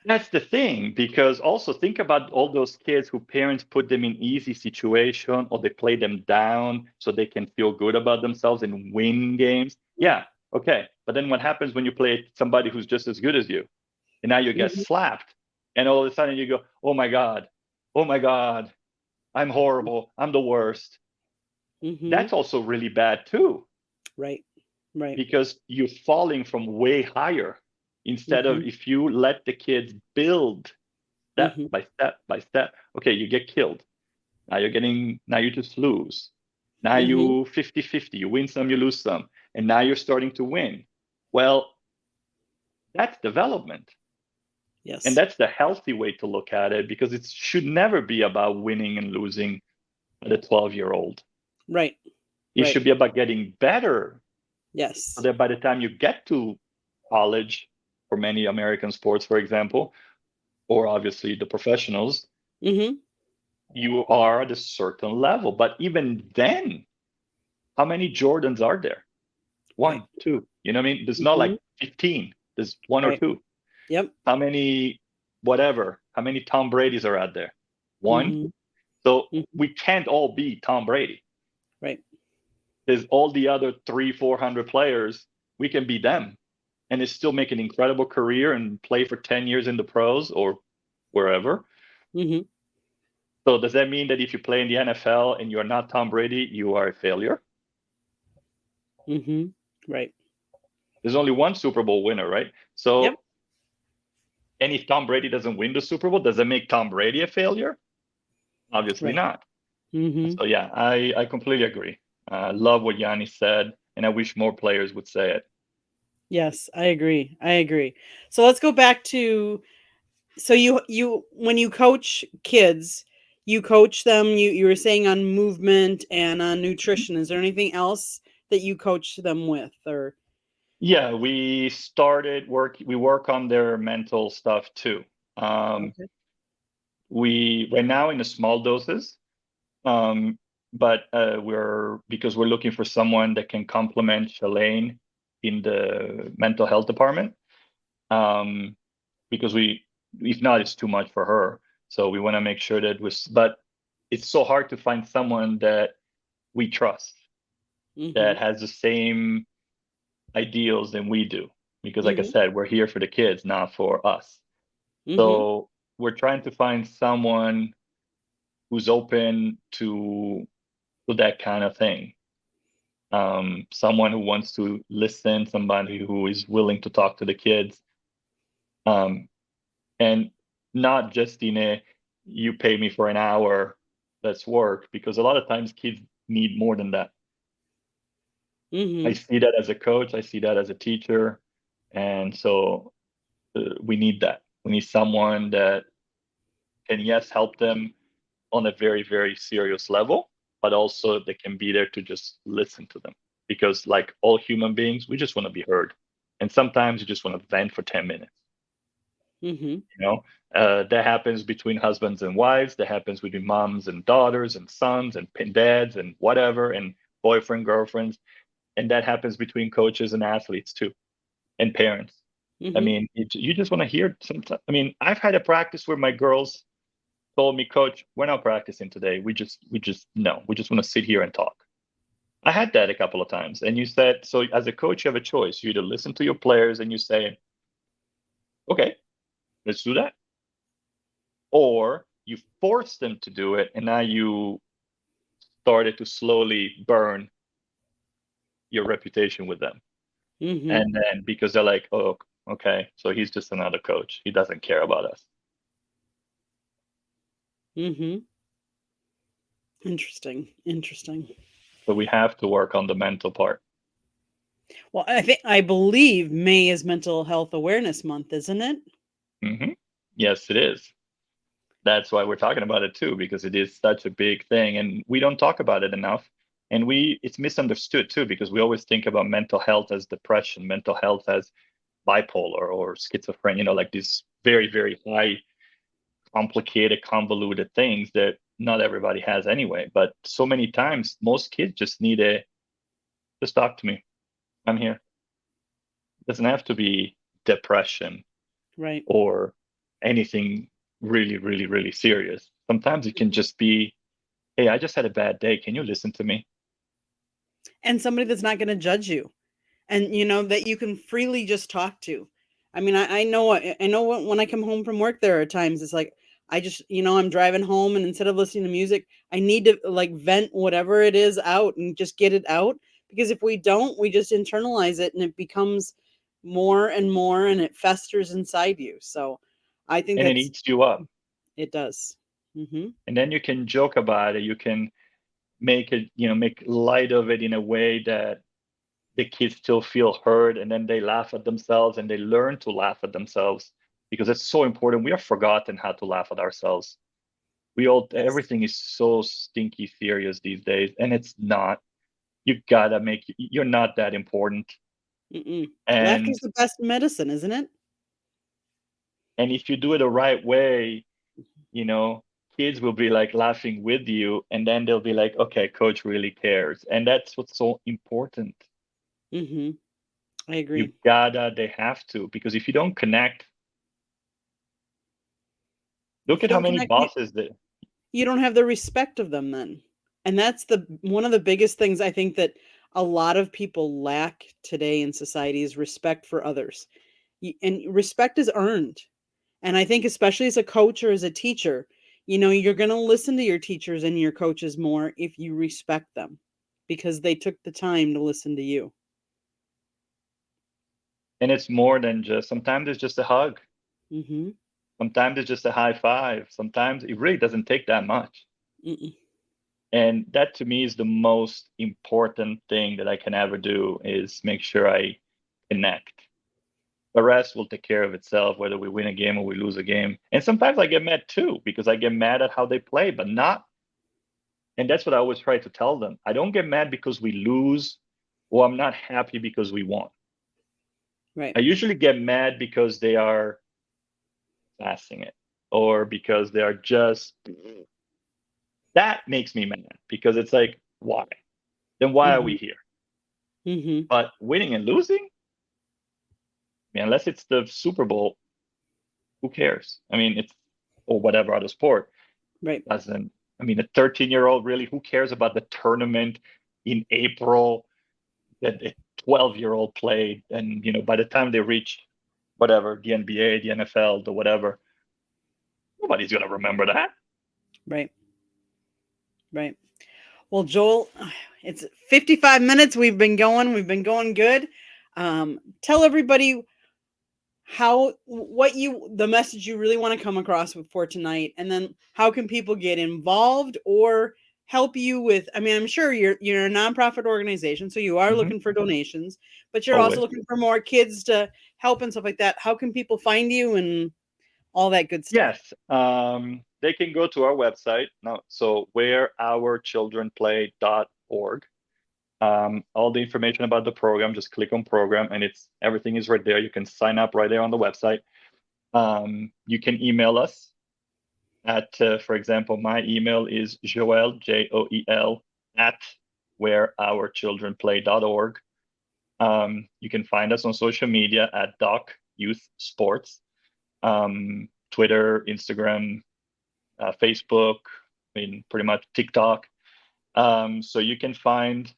That's the thing, because also think about all those kids who parents put them in easy situation or they play them down so they can feel good about themselves and win games. Yeah, okay. But then what happens when you play somebody who's just as good as you? And now you get Mm-hmm. slapped. And all of a sudden you go, oh my God, I'm horrible, I'm the worst. Mm-hmm. That's also really bad too. Right. Right. Because you're falling from way higher instead of Mm-hmm. if you let the kids build step Mm-hmm. by step by step. Okay, you get killed. Now you just lose. Now Mm-hmm. you 50-50. You win some, you lose some. And now you're starting to win. Well, that's development. Yes. And that's the healthy way to look at it because it should never be about winning and losing at a 12-year-old. Right. It Right. should be about getting better Yes. so that by the time you get to college, for many American sports, for example, or obviously the professionals, Mm-hmm. you are at a certain level. But even then, how many Jordans are there? One, Right. two. You know what I mean? There's not Mm-hmm. like 15. There's one or Right. two. Yep. How many, whatever, how many Tom Brady's are out there? One. Mm-hmm. So Mhm. we can't all be Tom Brady. Right. There's all the other 300-400 players. We can be them and still make an incredible career and play for 10 years in the pros or wherever. Mm-hmm. So does that mean that if you play in the NFL and you're not Tom Brady, you are a failure? Mm-hmm. Right. There's only one Super Bowl winner, right? So, Yep. and if Tom Brady doesn't win the Super Bowl, does that make Tom Brady a failure? Obviously Right. not. Mm-hmm. So yeah, I completely agree. I love what Yanni said, and I wish more players would say it. Yes, I agree. I agree. So let's go back to, so you when you coach kids, you coach them, you were saying on movement and on nutrition. Is there anything else that you coach them with, or? Yeah, we work on their mental stuff too. Okay. We right now in the small doses, but because we're looking for someone that can complement Shalane in the mental health department. Because if not, it's too much for her. So we want to make sure that but it's so hard to find someone that we trust, that has the same ideals than we do. Because like I said, we're here for the kids, not for us. So we're trying to find someone who's open to that kind of thing. Someone who wants to listen, somebody who is willing to talk to the kids. And not just in a, you pay me for an hour, let's work, because a lot of times kids need more than that. I see that as a coach, I see that as a teacher. And so we need that. We need someone that can, yes, help them on a very, very serious level, but also they can be there to just listen to them. Because like all human beings, we just want to be heard. And sometimes you just want to vent for 10 minutes. You know, that happens between husbands and wives, that happens between moms and daughters and sons and dads and whatever, and boyfriend, girlfriends. And that happens between coaches and athletes too, and parents. I mean, you just want to hear sometimes. I mean, I've had a practice where my girls told me, Coach, we're not practicing today. We just no, we just want to sit here and talk. I had that a couple of times. And you said, so as a coach, you have a choice. You either listen to your players and you say, okay, let's do that. Or you force them to do it, and now you started to slowly burn your reputation with them. And then because they're like, oh, okay, so he's just another coach. He doesn't care about us. Interesting. So we have to work on the mental part. Well, I believe May is Mental Health Awareness Month, isn't it? Yes, it is. That's why we're talking about it too, because it is such a big thing, and we don't talk about it enough. And it's misunderstood too, because we always think about mental health as depression, mental health as bipolar or schizophrenia, like these very, very high, complicated, convoluted things that not everybody has anyway. But so many times, most kids just need just talk to me. I'm here. It doesn't have to be depression, right, or anything really, really, really serious. Sometimes it can just be, hey, I just had a bad day. Can you listen to me? And somebody that's not going to judge you, and that you can freely just talk to. I mean, I know when I come home from work, there are times it's like I just I'm driving home, and instead of listening to music, I need to like vent whatever it is out and just get it out, because if we don't, we just internalize it and it becomes more and more, and it festers inside you. So I think And it eats you up. It does. And then you can joke about it. You can make it, make light of it in a way that the kids still feel heard, and then they laugh at themselves and they learn to laugh at themselves, because it's so important. We have forgotten how to laugh at ourselves. Everything is so stinky serious these days, and it's not. You're not that important. Laughter And is the best medicine, isn't it? and if you do it the right way, kids will be like laughing with you, and then they'll be like, okay, coach really cares. And that's what's so important. I agree. They have to, because if you don't connect, look at how many bosses that you don't have the respect of them then. And that's one of the biggest things I think that a lot of people lack today in society is respect for others. And respect is earned. And I think especially as a coach or as a teacher, you're going to listen to your teachers and your coaches more if you respect them, because they took the time to listen to you. And it's more than sometimes it's just a hug. Sometimes it's just a high five. Sometimes it really doesn't take that much. And that to me is the most important thing that I can ever do, is make sure I connect. The rest will take care of itself, whether we win a game or we lose a game. And sometimes I get mad too, because I get mad at how they play, but not. And that's what I always try to tell them. I don't get mad because we lose, or I'm not happy because we won. Right. I usually get mad because they are passing it, or because they are just That makes me mad because it's like, why? Then why are we Mhm. here? Mhm. But winning and losing, I mean, unless it's the Super Bowl, who cares? I mean, it's or whatever other sport Right. doesn't. I mean, a 13-year-old really, who cares about the tournament in April that a 12-year-old played? And by the time they reach whatever the NBA, the NFL, the whatever, nobody's gonna remember that. Right. Right. Well, Joel, it's 55 minutes. We've been going. We've been going good. Tell everybody the message you really want to come across for tonight, and then how can people get involved or help you with. I mean, I'm sure you're a nonprofit organization, so you are Hmm. looking for donations, but you're also Always. looking for more kids to help and stuff like that. How can people find you and all that good stuff? Yes, they can go to our website now. So whereourchildrenplay.org. All the information about the program, just click on program, and everything is right there. You can sign up right there on the website. You can email us at, for example, my email is Joel, Joel, at whereourchildrenplay.org. You can find us on social media at Doc Youth Sports, Twitter, Instagram, Facebook, I mean, pretty much TikTok. So you can find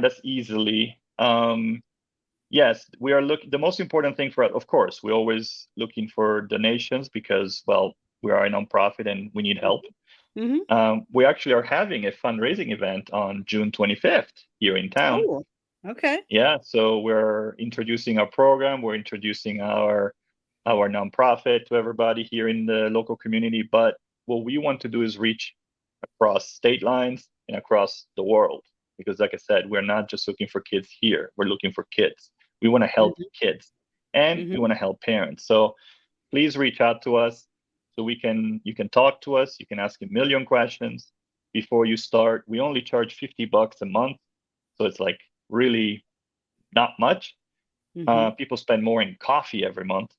us easily. Yes, we are looking. The most important thing for us, of course, we're always looking for donations because, well, we are a nonprofit and we need help. Mm-hmm. We actually are having a fundraising event on June 25th here in town. Oh, okay. Yeah, so we're introducing our program. We're introducing our nonprofit to everybody here in the local community. But what we want to do is reach across state lines and across the world. Because, like I said, we're not just looking for kids here. We're looking for kids. We want to help Mm-hmm. kids, and Mm-hmm. we want to help parents. So please reach out to us so you can talk to us. You can ask a million questions before you start. We only charge $50 a month, so it's like really not much. Mm-hmm. People spend more in coffee every month,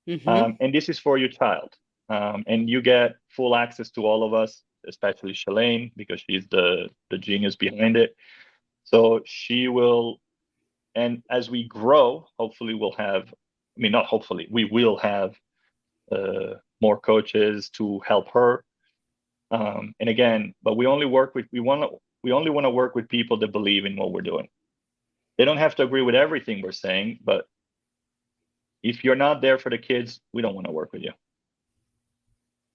Mm-hmm. and this is for your child. And you get full access to all of us, especially Shalane, because she's the genius behind it. So she will, and as we grow, hopefully we'll have. I mean, not hopefully, we will have more coaches to help her. And again, but we only want to work with people that believe in what we're doing. They don't have to agree with everything we're saying, but if you're not there for the kids, we don't want to work with you.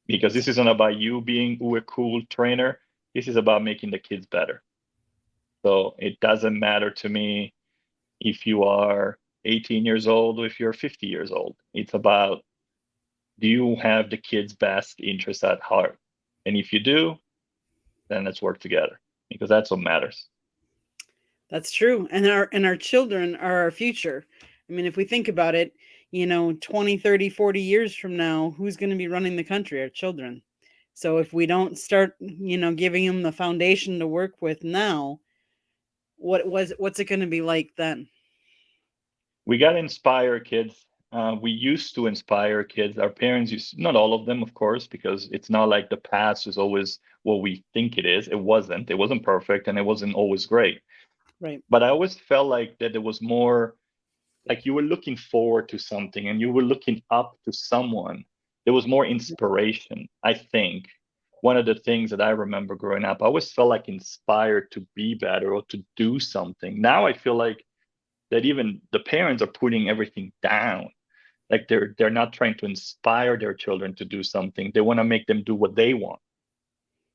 Because this isn't about you being a cool trainer. This is about making the kids better. So it doesn't matter to me if you are 18 years old or if you're 50 years old. It's about, do you have the kids' best interest at heart? And if you do, then let's work together, because that's what matters. That's true. And our children are our future. I mean, if we think about it, 20, 30, 40 years from now, who's going to be running the country? Our children. So if we don't start, giving them the foundation to work with now, what's it going to be like then? We got to inspire kids. We used to inspire kids. Our parents used, not all of them, of course, because it's not like the past is always what we think it is. It wasn't. It wasn't perfect and it wasn't always great. Right. But I always felt like that there was more, like you were looking forward to something and you were looking up to someone. There was more inspiration, I think. One of the things that I remember growing up, I always felt like inspired to be better or to do something. Now I feel like that even the parents are putting everything down. Like they're not trying to inspire their children to do something. They want to make them do what they want.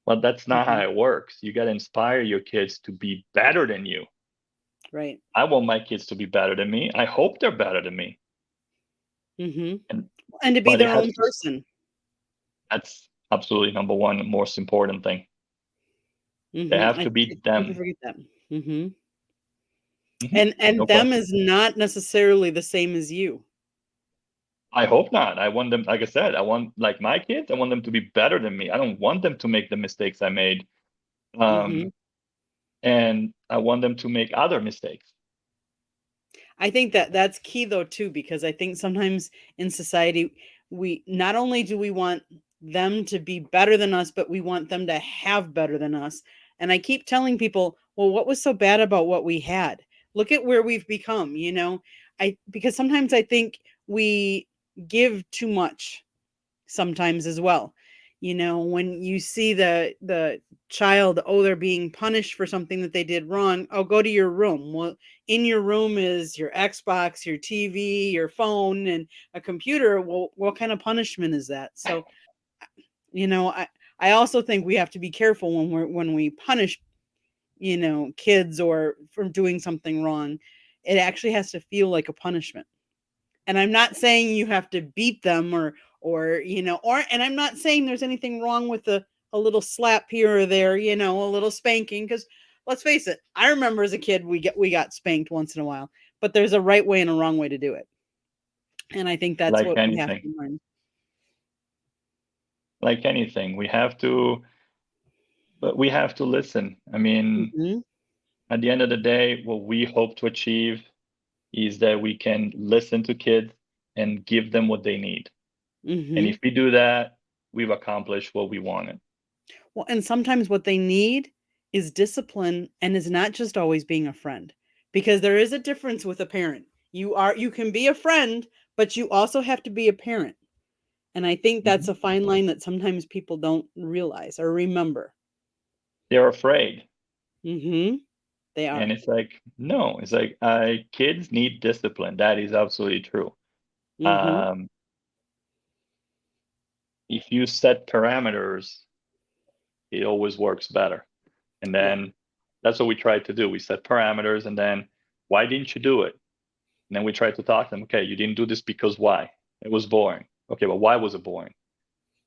Well, that's not how Mhm. it works. You got to inspire your kids to be better than you. Right. I want my kids to be better than me. I hope they're better than me. Hmm. And And to be but it their has own to. person. That's absolutely number one, most important thing. They have I to be people them. forget that. Hmm. Hmm. And No them question. is not necessarily the same as you. I hope not. I want them, like I said, I want like my kids. I want them to be better than me. I don't want them to make the mistakes I made. Hmm. Um, and I want them to make other mistakes. I think that that's key though too, because I think sometimes in society we not only do we want them to be better than us, but we want them to have better than us. And I keep telling people, well, what was so bad about what we had? Look at where we've become, because sometimes I think we give too much sometimes as well. When you see the child, they're being punished for something that they did wrong. Oh, go to your room. Well, in your room is your Xbox, your TV, your phone, and a computer. Well, what kind of punishment is that? So, I also think we have to be careful when we punish, kids or from doing something wrong. It actually has to feel like a punishment. And I'm not saying you have to beat them and I'm not saying there's anything wrong with a little slap here or there, a little spanking, because let's face it, I remember as a kid we got spanked once in a while, but there's a right way and a wrong way to do it. And I think that's Like what we have anything. to learn. Like anything, we have to listen. I mean, at the end of the day, what we hope to achieve is that we can listen to kids and give them what they need. And if we do that, we've accomplished what we wanted. Well, and sometimes what they need is discipline, and is not just always being a friend, because there is a difference with a parent. You can be a friend, but you also have to be a parent. And I think that's a fine line that sometimes people don't realize or remember. They're afraid. They are. And it's like, no, it's like kids need discipline. That is absolutely true. If you set parameters, it always works better. And then that's what we tried to do. We set parameters, and then why didn't you do it? And then we tried to talk to them. Okay, you didn't do this because why? It was boring. Okay, but why was it boring?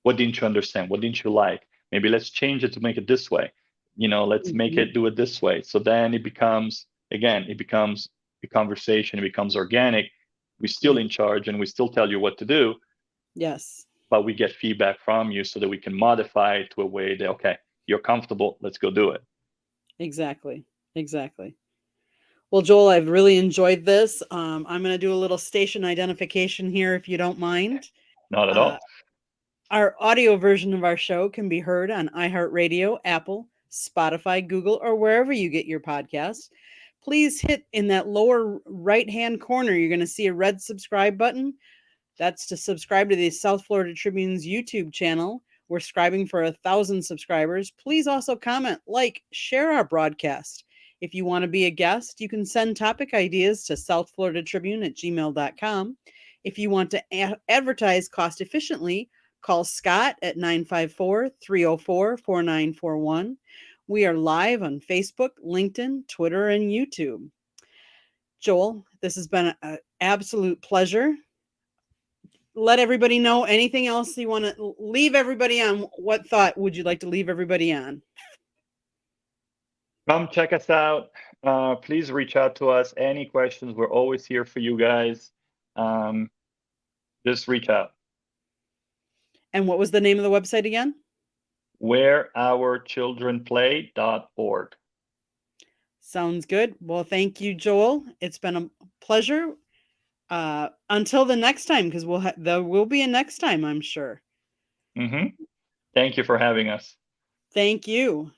What didn't you understand? What didn't you like? Maybe let's change it to make it this way. Let's make it do it this way. So then it becomes a conversation. It becomes organic. We're still in charge, and we still tell you what to do. Yes. But we get feedback from you so that we can modify it to a way that, okay, you're comfortable, let's go do it. Exactly. Well, Joel, I've really enjoyed this. I'm going to do a little station identification here, if you don't mind. Not at all. Our audio version of our show can be heard on iHeartRadio, Apple, Spotify, Google, or wherever you get your podcasts. Please hit in that lower right-hand corner. You're going to see a red subscribe button. That's to subscribe to the South Florida Tribune's YouTube channel. We're striving for 1,000 subscribers. Please also comment, share our broadcast. If you want to be a guest, you can send topic ideas to southfloridatribune@gmail.com. If you want to advertise cost efficiently, call Scott at 954-304-4941. We are live on Facebook, LinkedIn, Twitter, and YouTube. Joel, this has been an absolute pleasure. Let everybody know anything else you want to leave everybody on. What thought would you like to leave everybody on? Come check us out. Please reach out to us. Any questions, we're always here for you guys. Just reach out. And what was the name of the website again? whereourchildrenplay.org. Sounds good. Well, thank you, Joel. It's been a pleasure. Until the next time, because there will be a next time, I'm sure. Thank you for having us. Thank you.